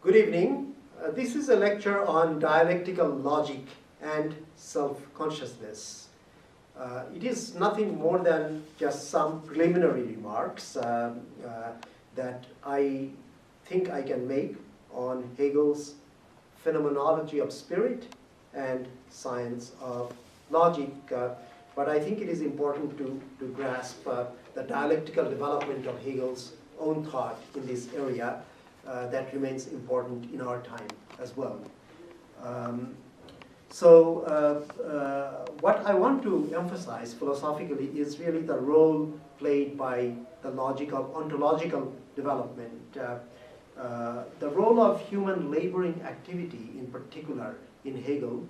Good evening. This is a lecture on dialectical logic and self-consciousness. It is nothing more than just some preliminary remarks that I think I can make on Hegel's Phenomenology of Spirit and Science of Logic. But I think it is important to grasp the dialectical development of Hegel's own thought in this area that remains important in our time as well. What I want to emphasize philosophically is really the role played by the ontological development. The role of human laboring activity in particular in Hegel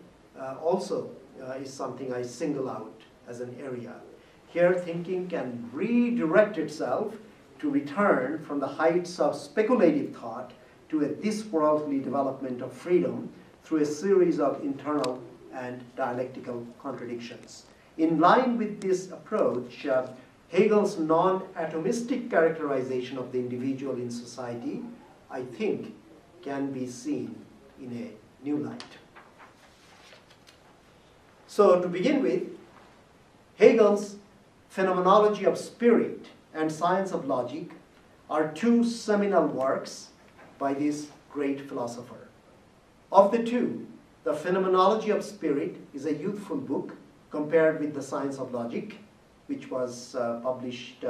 also is something I single out as an area. Here thinking can redirect itself to return from the heights of speculative thought to a this-worldly development of freedom through a series of internal and dialectical contradictions. In line with this approach, Hegel's non-atomistic characterization of the individual in society, I think, can be seen in a new light. So to begin with, Hegel's Phenomenology of Spirit and Science of Logic are two seminal works by this great philosopher. Of the two, the Phenomenology of Spirit is a youthful book compared with the Science of Logic, which was published in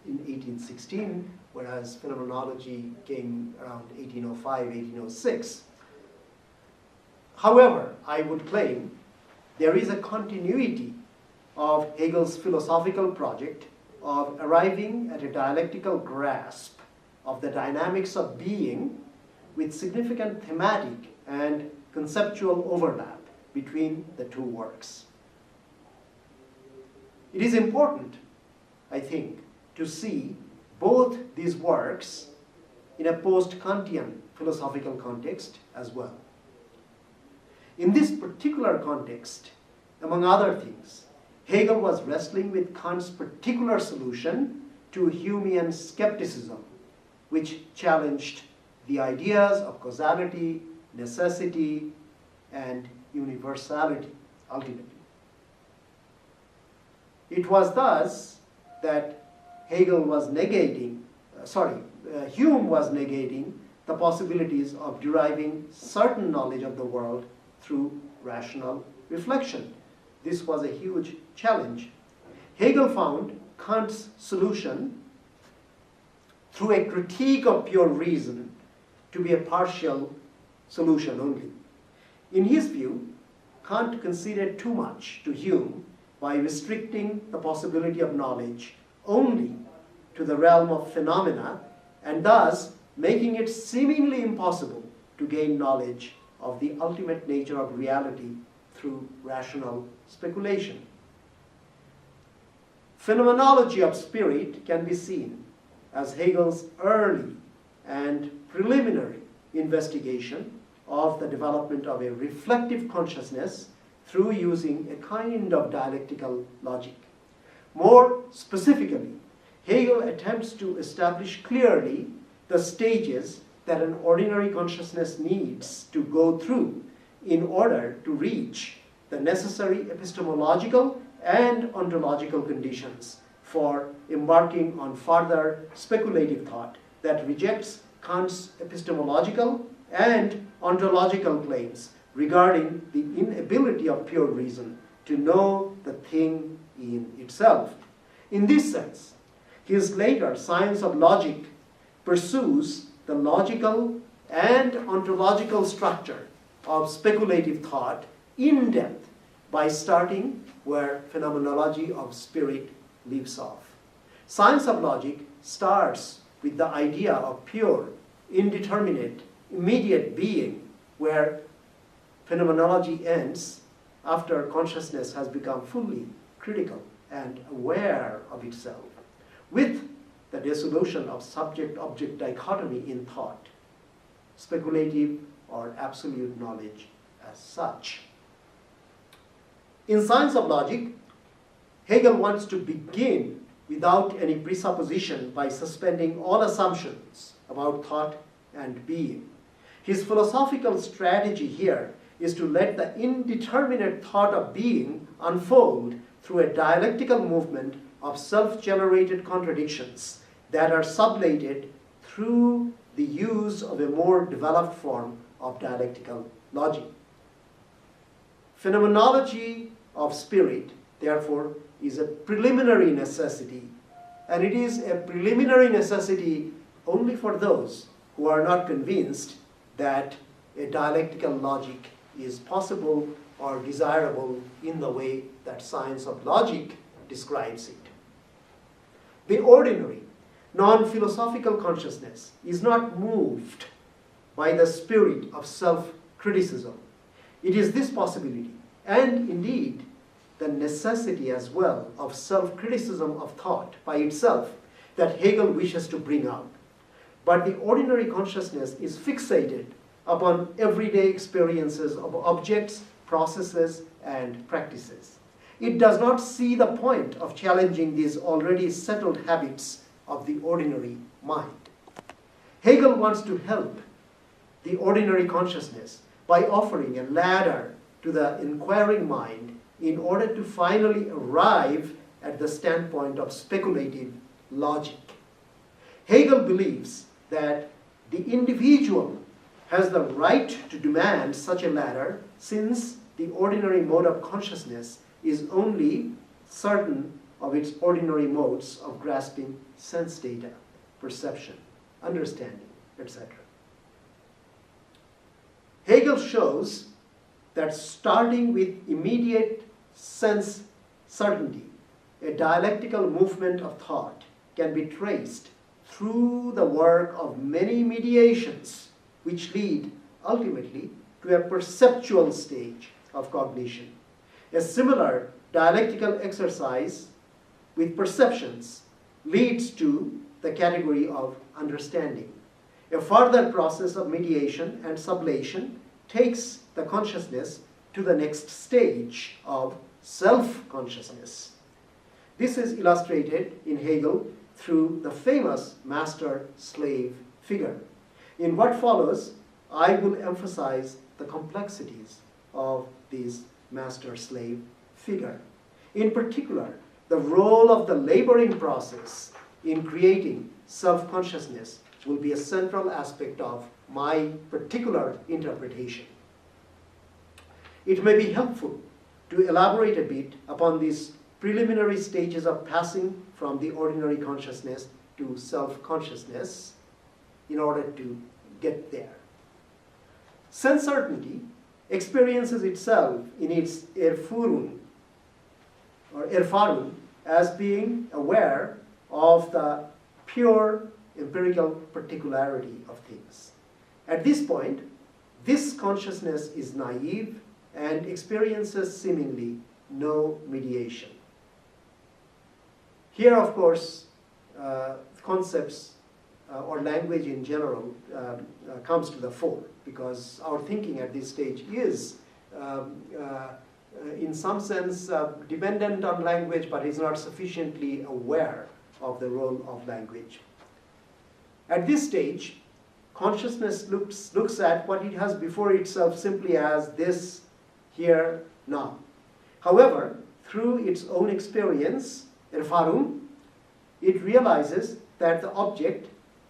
1816, whereas Phenomenology came around 1805, 1806. However, I would claim there is a continuity of Hegel's philosophical project of arriving at a dialectical grasp of the dynamics of being with significant thematic and conceptual overlap between the two works. It is important, I think, to see both these works in a post-Kantian philosophical context as well. In this particular context, among other things, Hegel was wrestling with Kant's particular solution to Humean skepticism, which challenged the ideas of causality, necessity, and universality, ultimately. It was thus that Hume was negating the possibilities of deriving certain knowledge of the world through rational reflection. This was a huge challenge. Hegel found Kant's solution through a critique of pure reason to be a partial solution only. In his view, Kant conceded too much to Hume by restricting the possibility of knowledge only to the realm of phenomena and thus making it seemingly impossible to gain knowledge of the ultimate nature of reality through rational speculation. Phenomenology of Spirit can be seen as Hegel's early and preliminary investigation of the development of a reflective consciousness through using a kind of dialectical logic. More specifically, Hegel attempts to establish clearly the stages that an ordinary consciousness needs to go through in order to reach the necessary epistemological and ontological conditions for embarking on further speculative thought that rejects Kant's epistemological and ontological claims regarding the inability of pure reason to know the thing in itself. In this sense, his later Science of Logic pursues the logical and ontological structure of speculative thought in depth by starting where Phenomenology of Spirit leaves off. Science of Logic starts with the idea of pure, indeterminate, immediate being, where phenomenology ends after consciousness has become fully critical and aware of itself, with the dissolution of subject-object dichotomy in thought, speculative or absolute knowledge as such. In Science of Logic, Hegel wants to begin without any presupposition by suspending all assumptions about thought and being. His philosophical strategy here is to let the indeterminate thought of being unfold through a dialectical movement of self-generated contradictions that are sublated through the use of a more developed form of dialectical logic. Phenomenology of spirit, therefore, is a preliminary necessity, and it is a preliminary necessity only for those who are not convinced that a dialectical logic is possible or desirable in the way that science of logic describes it. The ordinary, non-philosophical consciousness is not moved by the spirit of self-criticism. It is this possibility, and indeed the necessity as well, of self-criticism of thought by itself that Hegel wishes to bring out. But the ordinary consciousness is fixated upon everyday experiences of objects, processes, and practices. It does not see the point of challenging these already settled habits of the ordinary mind. Hegel wants to help the ordinary consciousness by offering a ladder to the inquiring mind in order to finally arrive at the standpoint of speculative logic. Hegel believes that the individual has the right to demand such a ladder, since the ordinary mode of consciousness is only certain of its ordinary modes of grasping sense data, perception, understanding, etc. Hegel shows that starting with immediate sense certainty, a dialectical movement of thought can be traced through the work of many mediations which lead ultimately to a perceptual stage of cognition. A similar dialectical exercise with perceptions leads to the category of understanding. A further process of mediation and sublation takes the consciousness to the next stage of self-consciousness. This is illustrated in Hegel through the famous master-slave figure. In what follows, I will emphasize the complexities of this master-slave figure. In particular, the role of the laboring process in creating self-consciousness will be a central aspect of my particular interpretation. It may be helpful to elaborate a bit upon these preliminary stages of passing from the ordinary consciousness to self-consciousness in order to get there. Sense certainty experiences itself in its Erfahrung or Erfahrung as being aware of the pure empirical particularity of things. At this point, this consciousness is naive and experiences seemingly no mediation. Here, of course, concepts or language in general comes to the fore, because our thinking at this stage is, in some sense, dependent on language, but is not sufficiently aware of the role of language. At this stage, consciousness looks at what it has before itself simply as this, here, now. However, through its own experience, Erfahrung, it realizes that the object,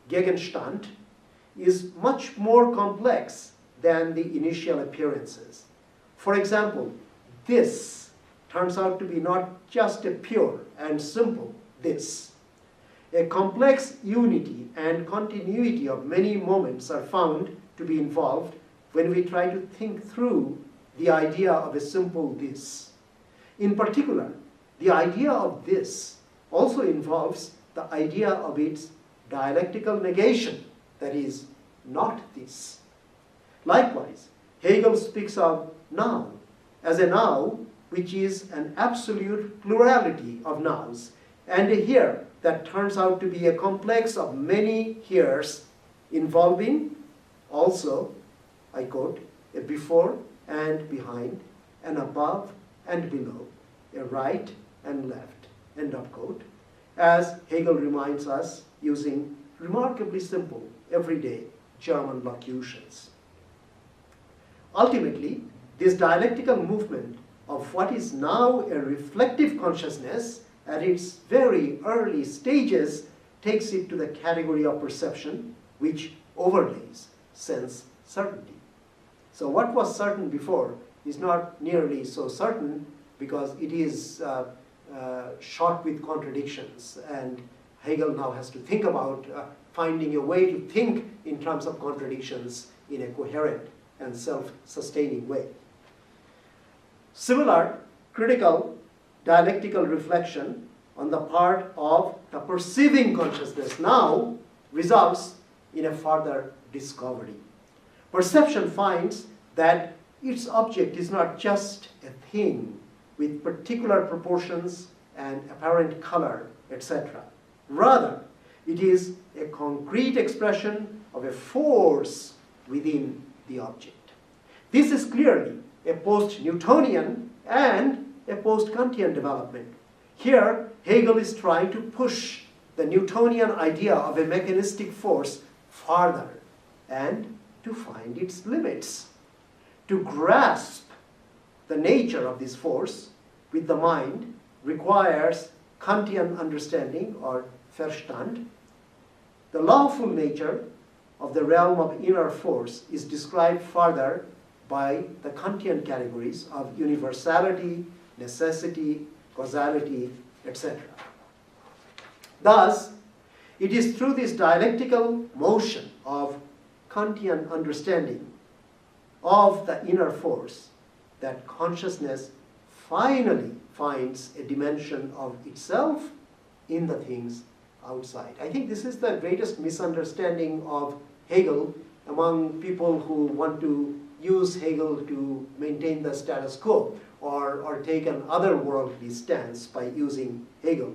Gegenstand, is much more complex than the initial appearances. For example, this turns out to be not just a pure and simple this. A complex unity and continuity of many moments are found to be involved when we try to think through the idea of a simple this. In particular, the idea of this also involves the idea of its dialectical negation, that is, not this. Likewise, Hegel speaks of now as a now which is an absolute plurality of nows, and a here that turns out to be a complex of many heres involving also, I quote, a before and behind, an above and below, a right and left, end of quote, as Hegel reminds us using remarkably simple, everyday German locutions. Ultimately, this dialectical movement of what is now a reflective consciousness at its very early stages takes it to the category of perception, which overlays sense certainty. So what was certain before is not nearly so certain because it is shot with contradictions, and Hegel now has to think about finding a way to think in terms of contradictions in a coherent and self-sustaining way. Similar critical dialectical reflection on the part of the perceiving consciousness now results in a further discovery. Perception finds that its object is not just a thing with particular proportions and apparent color, etc. Rather, it is a concrete expression of a force within the object. This is clearly a post-Newtonian and a post-Kantian development. Here, Hegel is trying to push the Newtonian idea of a mechanistic force farther and to find its limits. To grasp the nature of this force with the mind requires Kantian understanding or Verstand. The lawful nature of the realm of inner force is described further by the Kantian categories of universality, necessity, causality, etc. Thus, it is through this dialectical motion of Kantian understanding of the inner force that consciousness finally finds a dimension of itself in the things outside. I think this is the greatest misunderstanding of Hegel among people who want to use Hegel to maintain the status quo or take an otherworldly stance by using Hegel.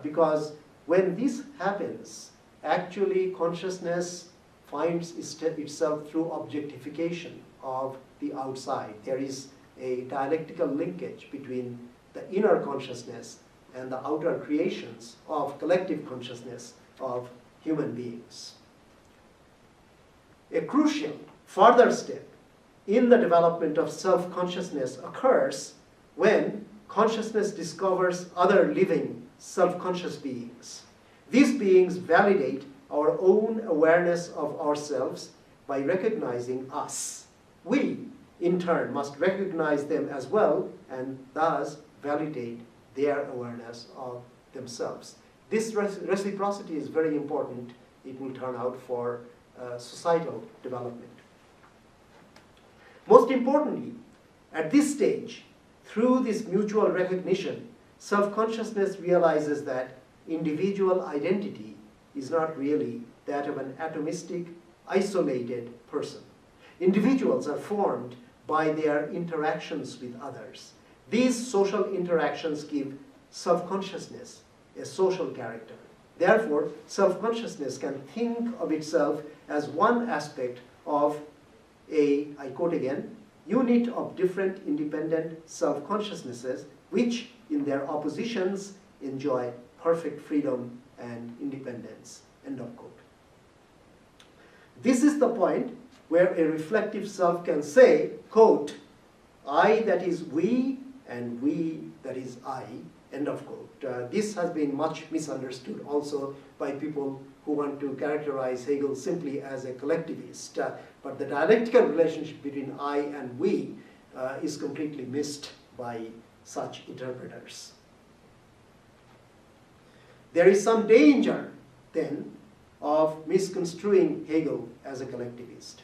Because when this happens, actually consciousness finds itself through objectification of the outside. There is a dialectical linkage between the inner consciousness and the outer creations of collective consciousness of human beings. A crucial further step in the development of self-consciousness occurs when consciousness discovers other living self-conscious beings. These beings validate our own awareness of ourselves by recognizing us. We, in turn, must recognize them as well and thus validate their awareness of themselves. This reciprocity is very important, it will turn out, for societal development. Most importantly, at this stage, through this mutual recognition, self-consciousness realizes that individual identity is not really that of an atomistic, isolated person. Individuals are formed by their interactions with others. These social interactions give self-consciousness a social character. Therefore, self-consciousness can think of itself as one aspect of a, I quote again, unit of different independent self-consciousnesses which, in their oppositions, enjoy perfect freedom and independence, end of quote. This is the point where a reflective self can say, quote, I that is we and we that is I, end of quote. This has been much misunderstood also by people who want to characterize Hegel simply as a collectivist. But the dialectical relationship between I and we is completely missed by such interpreters. There is some danger, then, of misconstruing Hegel as a collectivist.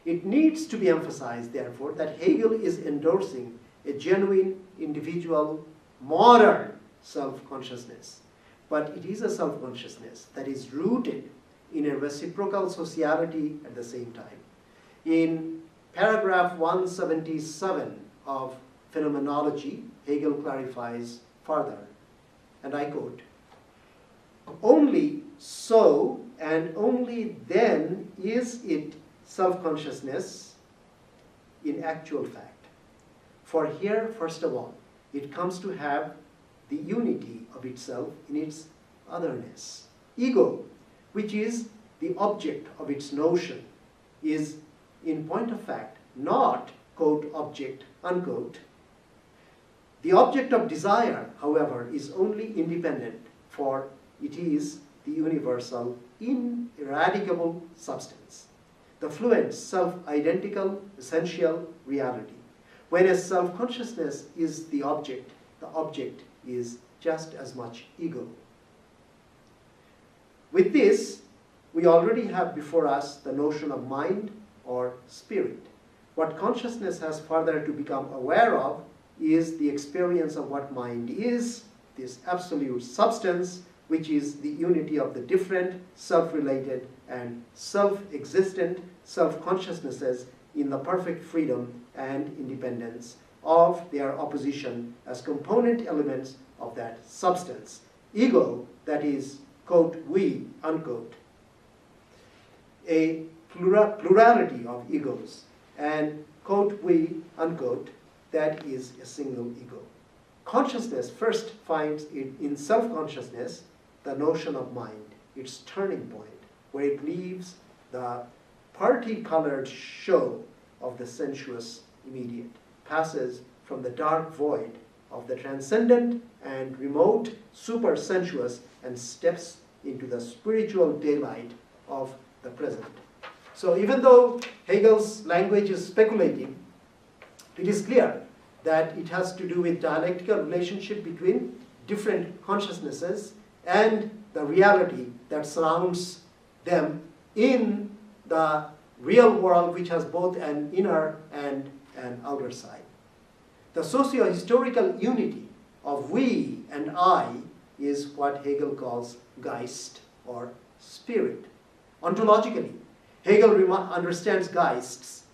It needs to be emphasized, therefore, that Hegel is endorsing a genuine, individual, modern self-consciousness. But it is a self-consciousness that is rooted in a reciprocal sociality at the same time. In paragraph 177 of Phenomenology, Hegel clarifies further, and I quote, only so and only then is it self-consciousness in actual fact. For here, first of all, it comes to have the unity of itself in its otherness. Ego, which is the object of its notion, is in point of fact not, quote, object, unquote. The object of desire, however, is only independent, for it is the universal, ineradicable substance, the fluent, self-identical, essential reality. When a self-consciousness is the object is just as much ego. With this, we already have before us the notion of mind or spirit. What consciousness has further to become aware of is the experience of what mind is, this absolute substance, which is the unity of the different, self-related, and self-existent self-consciousnesses in the perfect freedom and independence of their opposition as component elements of that substance. Ego, that is, quote, we, unquote. A plurality of egos, and, quote, we, unquote, that is a single ego. Consciousness first finds it in self-consciousness the notion of mind, its turning point, where it leaves the party-colored show of the sensuous immediate, passes from the dark void of the transcendent and remote super-sensuous, and steps into the spiritual daylight of the present. So even though Hegel's language is speculative, it is clear that it has to do with dialectical relationship between different consciousnesses and the reality that surrounds them in the real world, which has both an inner and an outer side. The socio-historical unity of we and I is what Hegel calls Geist or spirit. Ontologically, Hegel understands Geists.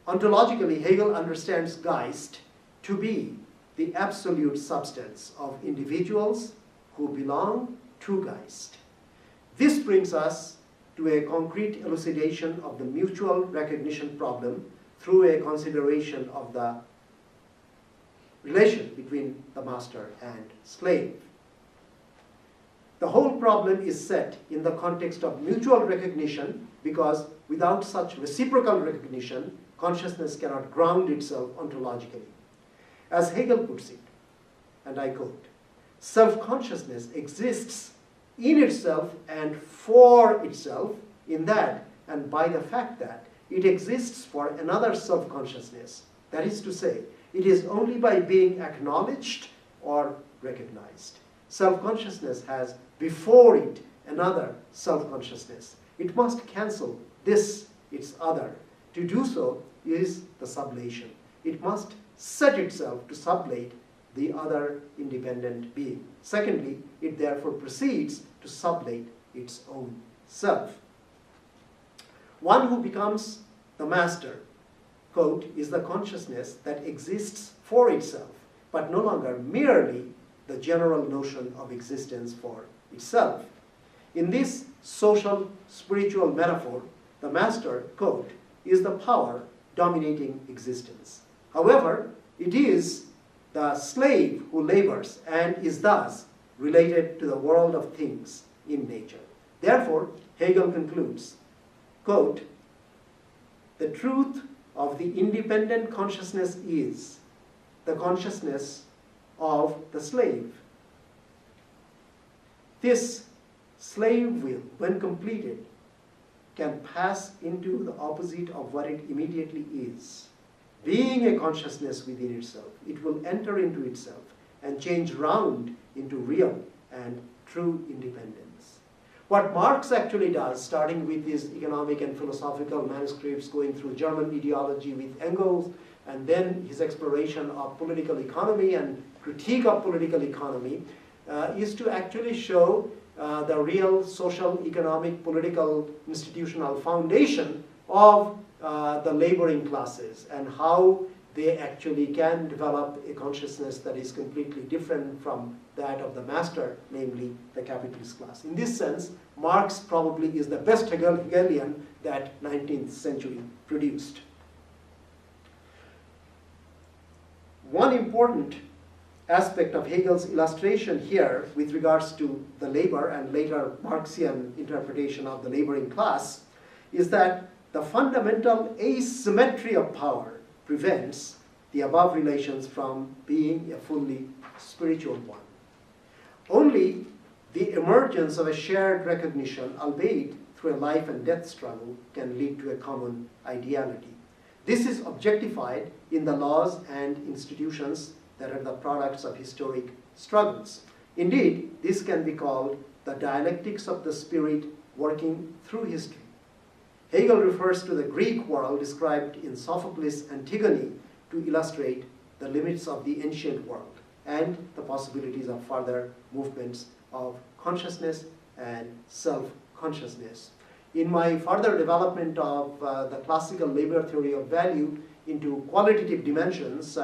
Ontologically, Hegel understands Geist to be the absolute substance of individuals who belong to Geist. This brings us to a concrete elucidation of the mutual recognition problem through a consideration of the relation between the master and slave. The whole problem is set in the context of mutual recognition, because without such reciprocal recognition, consciousness cannot ground itself ontologically. As Hegel puts it, and I quote, self-consciousness exists in itself and for itself, in that and by the fact that it exists for another self-consciousness. That is to say, it is only by being acknowledged or recognized. Self-consciousness has before it another self-consciousness. It must cancel this, its other. To do so is the sublation. It must set itself to sublate the other independent being. Secondly, it therefore proceeds to sublate its own self. One who becomes the master, quote, is the consciousness that exists for itself, but no longer merely the general notion of existence for itself. In this social spiritual metaphor, the master, quote, is the power dominating existence. However, it is the slave who labors and is thus related to the world of things in nature. Therefore, Hegel concludes, quote, the truth of the independent consciousness is the consciousness of the slave. This slave will, when completed, can pass into the opposite of what it immediately is. Being a consciousness within itself, it will enter into itself and change round into real and true independence. What Marx actually does, starting with his economic and philosophical manuscripts, going through German ideology with Engels, and then his exploration of political economy and critique of political economy, is to actually show the real social, economic, political, institutional foundation of the laboring classes and how they actually can develop a consciousness that is completely different from that of the master, namely the capitalist class. In this sense, Marx probably is the best Hegelian that 19th century produced. One important aspect of Hegel's illustration here with regards to the labor and later Marxian interpretation of the laboring class is that the fundamental asymmetry of power prevents the above relations from being a fully spiritual one. Only the emergence of a shared recognition, albeit through a life and death struggle, can lead to a common ideality. This is objectified in the laws and institutions that are the products of historic struggles. Indeed, this can be called the dialectics of the spirit working through history. Hegel refers to the Greek world described in Sophocles' Antigone to illustrate the limits of the ancient world and the possibilities of further movements of consciousness and self-consciousness. In my further development of the classical labor theory of value into qualitative dimensions,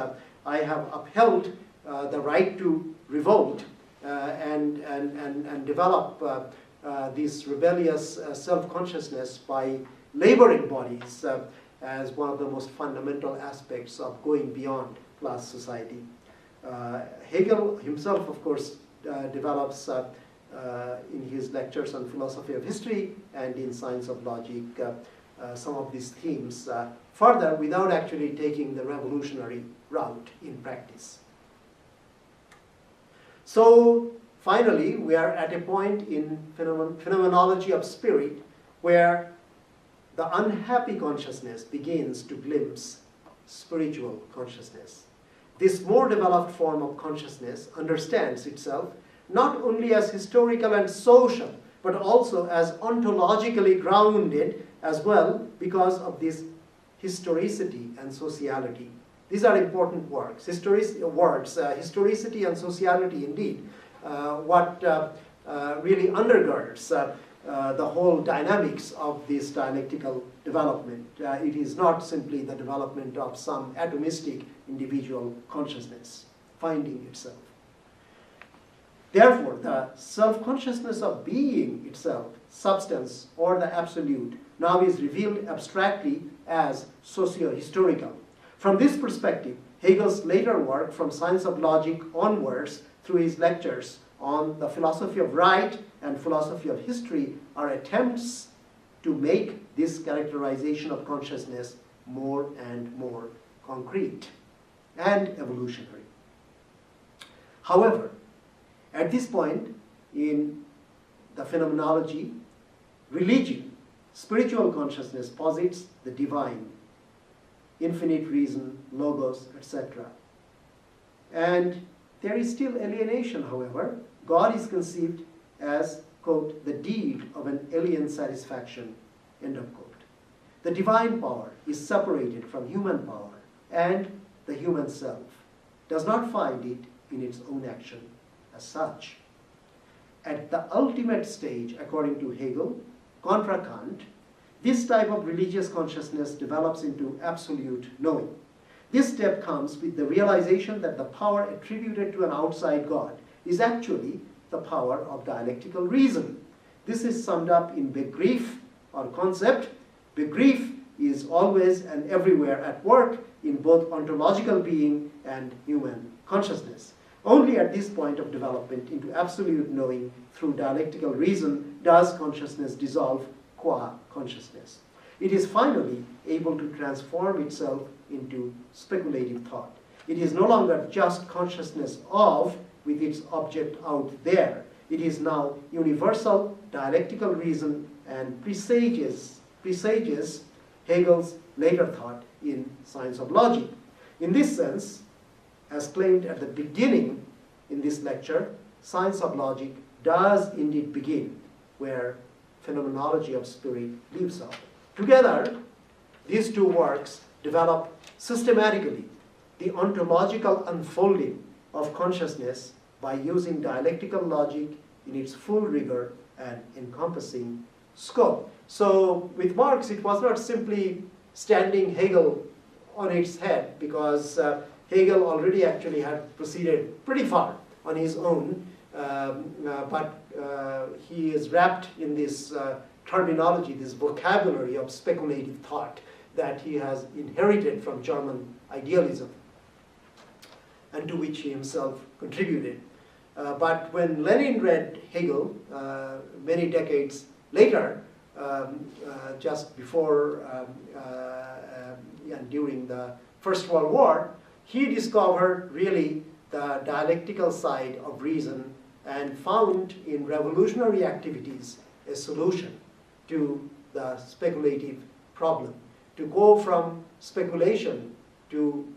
I have upheld the right to revolt and develop this rebellious self-consciousness by laboring bodies as one of the most fundamental aspects of going beyond class society. Hegel himself, of course, develops in his lectures on philosophy of history and in science of logic some of these themes further without actually taking the revolutionary route in practice. So finally, we are at a point in phenomenology of spirit where the unhappy consciousness begins to glimpse spiritual consciousness. This more developed form of consciousness understands itself not only as historical and social, but also as ontologically grounded as well because of this historicity and sociality. These are important words. Historicity and sociality indeed, what really undergirds the whole dynamics of this dialectical development. It is not simply the development of some atomistic individual consciousness finding itself. Therefore, the self-consciousness of being itself, substance or the absolute, now is revealed abstractly as socio-historical. From this perspective, Hegel's later work from Science of Logic onwards through his lectures on the philosophy of right and philosophy of history are attempts to make this characterization of consciousness more and more concrete and evolutionary. However, at this point in the phenomenology, religion, spiritual consciousness posits the divine, infinite reason, logos, etc. And there is still alienation, however. God is conceived as, quote, the deed of an alien satisfaction, end of quote. The divine power is separated from human power, and the human self does not find it in its own action as such. At the ultimate stage, according to Hegel, contra Kant, this type of religious consciousness develops into absolute knowing. This step comes with the realization that the power attributed to an outside God is actually the power of dialectical reason. This is summed up in Begriff or concept. Begriff is always and everywhere at work in both ontological being and human consciousness. Only at this point of development into absolute knowing through dialectical reason does consciousness dissolve qua consciousness. It is finally able to transform itself into speculative thought. It is no longer just consciousness of, with its object out there. It is now universal dialectical reason and presages Hegel's later thought in Science of Logic. In this sense, as claimed at the beginning in this lecture, Science of Logic does indeed begin where Phenomenology of Spirit leaves off. Together, these two works develop systematically the ontological unfolding of consciousness by using dialectical logic in its full rigor and encompassing scope. So with Marx, it was not simply standing Hegel on its head, because Hegel already actually had proceeded pretty far on his own, but he is wrapped in this terminology, this vocabulary of speculative thought that he has inherited from German idealism and to which he himself contributed. But when Lenin read Hegel many decades later, just before and during the First World War, he discovered really the dialectical side of reason and found in revolutionary activities a solution to the speculative problem. To go from speculation to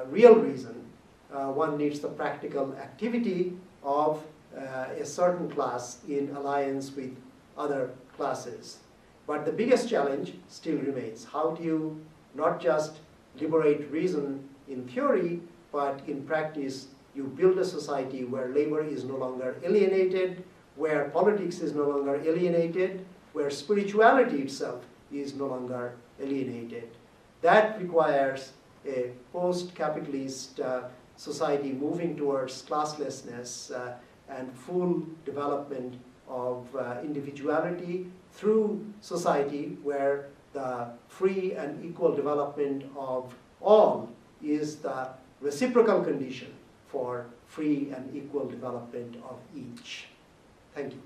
real reason, one needs the practical activity of a certain class in alliance with other classes. But the biggest challenge still remains. How do you not just liberate reason in theory, but in practice you build a society where labor is no longer alienated, where politics is no longer alienated, where spirituality itself is no longer alienated. That requires a post-capitalist society moving towards classlessness and full development of individuality through society where the free and equal development of all is the reciprocal condition for free and equal development of each. Thank you.